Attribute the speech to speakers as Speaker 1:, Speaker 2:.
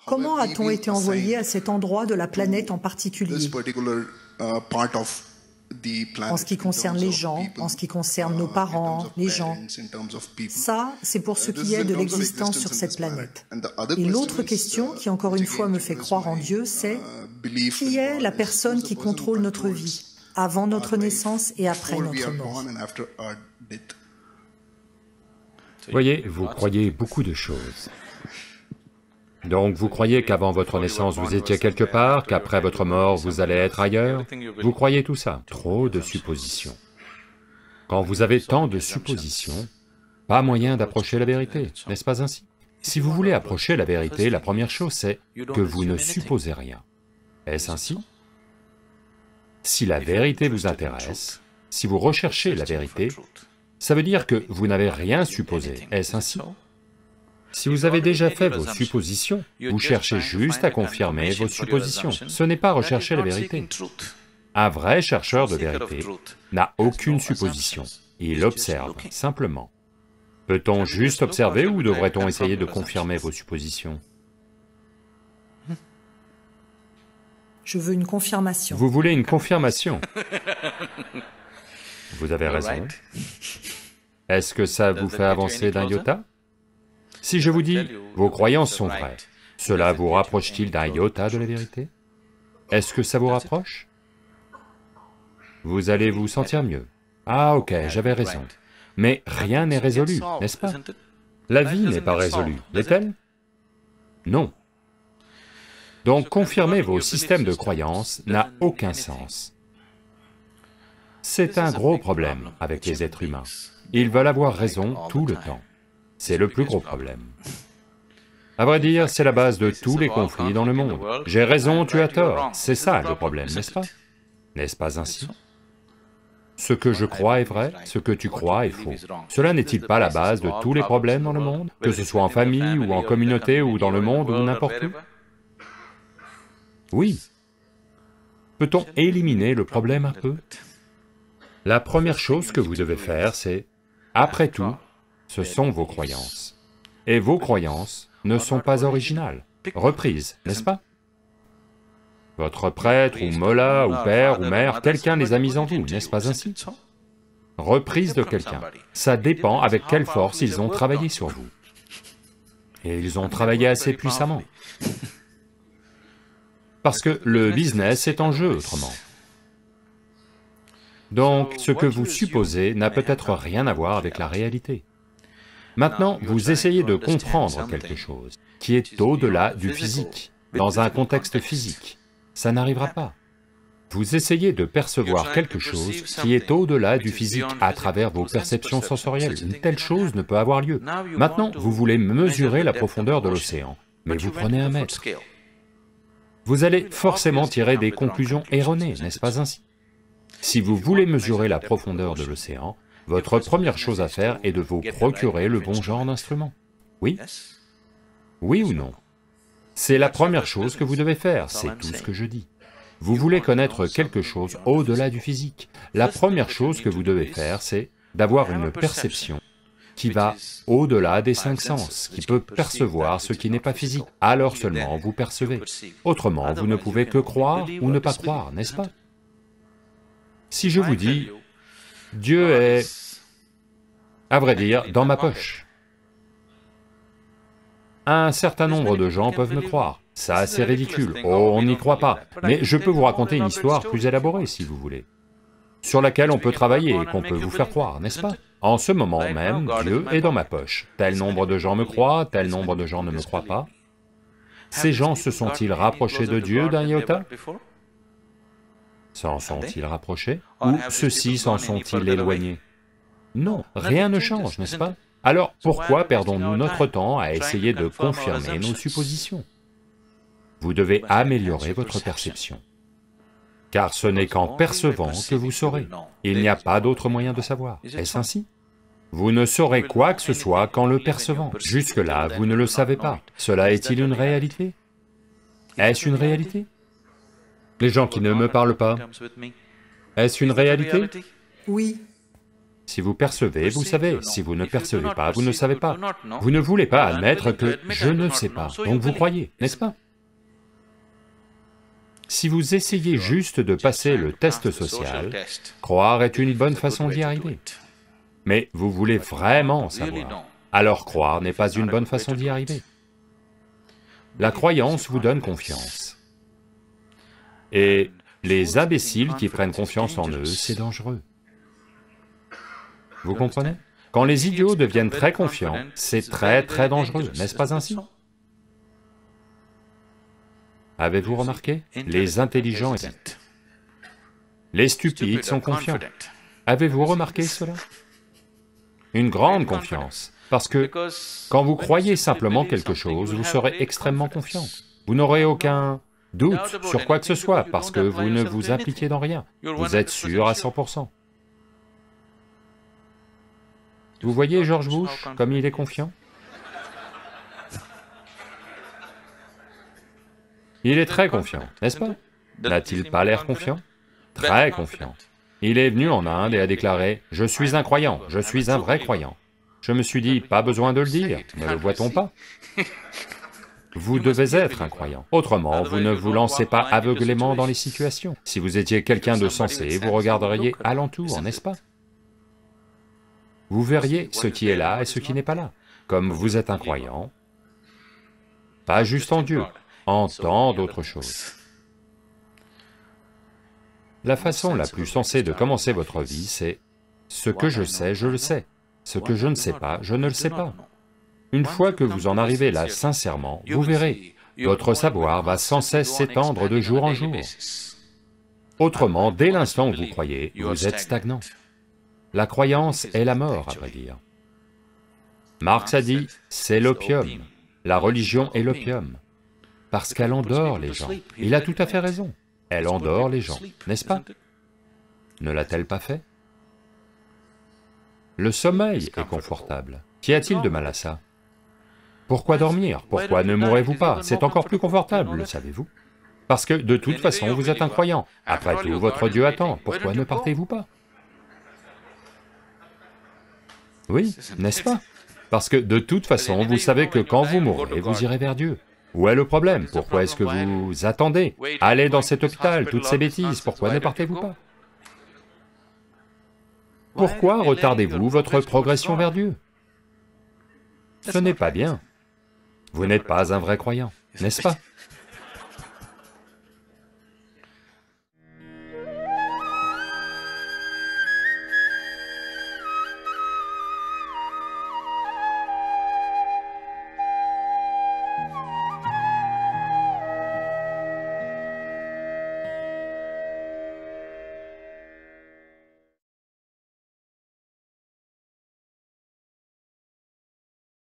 Speaker 1: Comment a-t-on été envoyé à cet endroit de la planète en particulier? En ce qui concerne les gens, en ce qui concerne nos parents, les gens. Ça, c'est pour ce qui est de l'existence sur cette planète. Et l'autre question qui, encore une fois, me fait croire en Dieu, c'est qui est la personne qui contrôle notre vie, avant notre naissance et après notre mort?
Speaker 2: Voyez, vous croyez beaucoup de choses. Donc vous croyez qu'avant votre naissance vous étiez quelque part, qu'après votre mort vous allez être ailleurs? Vous croyez tout ça? Trop de suppositions. Quand vous avez tant de suppositions, pas moyen d'approcher la vérité, n'est-ce pas ainsi? Si vous voulez approcher la vérité, la première chose c'est que vous ne supposez rien. Est-ce ainsi? Si la vérité vous intéresse, si vous recherchez la vérité, ça veut dire que vous n'avez rien supposé, est-ce ainsi? Si vous avez déjà fait vos suppositions, vous cherchez juste à confirmer vos suppositions, ce n'est pas rechercher la vérité. Un vrai chercheur de vérité n'a aucune supposition, il observe, simplement. Peut-on juste observer ou devrait-on essayer de confirmer vos suppositions?
Speaker 1: Je veux une confirmation.
Speaker 2: Vous voulez une confirmation? Vous avez raison. Est-ce que ça vous fait avancer d'un iota? Si je vous dis, vos croyances sont vraies, cela vous rapproche-t-il d'un iota de la vérité? Est-ce que ça vous rapproche? Vous allez vous sentir mieux. Ah ok, j'avais raison. Mais rien n'est résolu, n'est-ce pas? La vie n'est pas résolue, l'est-elle? Non. Donc confirmer vos systèmes de croyances n'a aucun sens. C'est un gros problème avec les êtres humains. Ils veulent avoir raison tout le temps. C'est le plus gros problème. À vrai dire, c'est la base de tous les conflits dans le monde. J'ai raison, tu as tort, c'est ça le problème, n'est-ce pas? N'est-ce pas ainsi? Ce que je crois est vrai, ce que tu crois est faux. Cela n'est-il pas la base de tous les problèmes dans le monde, que ce soit en famille, ou en communauté, ou dans le monde, ou n'importe où? Oui. Peut-on éliminer le problème un peu? La première chose que vous devez faire, c'est, après tout, ce sont vos croyances. Et vos croyances ne sont pas originales, reprises, n'est-ce pas? Votre prêtre, ou mollah, ou père, ou mère, quelqu'un les a mises en vous, n'est-ce pas ainsi? Reprise de quelqu'un. Ça dépend avec quelle force ils ont travaillé sur vous. Et ils ont travaillé assez puissamment. Parce que le business est en jeu autrement. Donc, ce que vous supposez n'a peut-être rien à voir avec la réalité. Maintenant, vous essayez de comprendre quelque chose qui est au-delà du physique, dans un contexte physique. Ça n'arrivera pas. Vous essayez de percevoir quelque chose qui est au-delà du physique à travers vos perceptions sensorielles. Une telle chose ne peut avoir lieu. Maintenant, vous voulez mesurer la profondeur de l'océan, mais vous prenez un mètre. Vous allez forcément tirer des conclusions erronées, n'est-ce pas ainsi? Si vous voulez mesurer la profondeur de l'océan, votre première chose à faire est de vous procurer le bon genre d'instrument. Oui? Oui ou non? C'est la première chose que vous devez faire, c'est tout ce que je dis. Vous voulez connaître quelque chose au-delà du physique. La première chose que vous devez faire, c'est d'avoir une perception qui va au-delà des 5 sens, qui peut percevoir ce qui n'est pas physique. Alors seulement vous percevez. Autrement, vous ne pouvez que croire ou ne pas croire, n'est-ce pas? Si je vous dis, Dieu est, à vrai dire, dans ma poche, un certain nombre de gens peuvent me croire. Ça, c'est ridicule, oh, on n'y croit pas. Mais je peux vous raconter une histoire plus élaborée, si vous voulez, sur laquelle on peut travailler et qu'on peut vous faire croire, n'est-ce pas? En ce moment même, Dieu est dans ma poche. Tel nombre de gens me croient, tel nombre de gens ne me croient pas. Ces gens se sont-ils rapprochés de Dieu d'un iota? S'en sont-ils rapprochés? Ou ceux-ci s'en sont-ils éloignés? Non, rien ne change, n'est-ce pas? Alors pourquoi perdons-nous notre temps à essayer de confirmer nos suppositions? Vous devez améliorer votre perception. Car ce n'est qu'en percevant que vous saurez. Il n'y a pas d'autre moyen de savoir, est-ce ainsi? Vous ne saurez quoi que ce soit qu'en le percevant. Jusque-là, vous ne le savez pas. Cela est-il une réalité? Est-ce une réalité? Les gens qui ne me parlent pas, est-ce une réalité?
Speaker 1: Oui.
Speaker 2: Si vous percevez, vous savez. Si vous ne percevez pas, vous ne savez pas. Vous ne voulez pas admettre que « je ne sais pas », donc vous croyez, n'est-ce pas? Si vous essayez juste de passer le test social, croire est une bonne façon d'y arriver. Mais vous voulez vraiment savoir, alors croire n'est pas une bonne façon d'y arriver. La croyance vous donne confiance. Et les imbéciles qui prennent confiance en eux, c'est dangereux. Vous comprenez? Quand les idiots deviennent très confiants, c'est très très dangereux, n'est-ce pas ainsi? Avez-vous remarqué? Les intelligents hésitent. Les stupides sont confiants. Avez-vous remarqué cela? Une grande confiance, parce que quand vous croyez simplement quelque chose, vous serez extrêmement confiant. Vous n'aurez aucun doute sur quoi que ce soit, parce que vous ne vous impliquez dans rien. Vous êtes sûr à 100%. Vous voyez George Bush, comme il est confiant? Il est très confiant, n'est-ce pas? N'a-t-il pas l'air confiant? Très confiant. Il est venu en Inde et a déclaré « Je suis un croyant, je suis un vrai croyant ». Je me suis dit, pas besoin de le dire, ne le voit-on pas? Vous devez être un croyant, autrement vous ne vous lancez pas aveuglément dans les situations. Si vous étiez quelqu'un de sensé, vous regarderiez alentour, n'est-ce pas? Vous verriez ce qui est là et ce qui n'est pas là. Comme vous êtes un croyant, pas juste en Dieu, en tant d'autres choses. La façon la plus sensée de commencer votre vie, c'est « ce que je sais, je le sais, ce que je ne sais pas, je ne le sais pas ». Une fois que vous en arrivez là sincèrement, vous verrez, votre savoir va sans cesse s'étendre de jour en jour. Autrement, dès l'instant où vous croyez, vous êtes stagnant. La croyance est la mort, à vrai dire. Marx a dit, c'est l'opium, la religion est l'opium, parce qu'elle endort les gens. Il a tout à fait raison, elle endort les gens, n'est-ce pas? Ne l'a-t-elle pas fait? Le sommeil est confortable. Qu'y a-t-il de mal à ça? Pourquoi dormir? Pourquoi ne mourrez-vous pas? C'est encore plus confortable, le savez-vous? Parce que de toute façon, vous êtes un croyant. Après tout, votre Dieu attend, pourquoi ne partez-vous pas? Oui, n'est-ce pas? Parce que de toute façon, vous savez que quand vous mourrez, vous irez vers Dieu. Où est le problème? Pourquoi est-ce que vous attendez? Allez dans cet hôpital, toutes ces bêtises, pourquoi ne partez-vous pas? Pourquoi retardez-vous votre progression vers Dieu? Ce n'est pas bien. Vous n'êtes pas un vrai croyant, n'est-ce pas?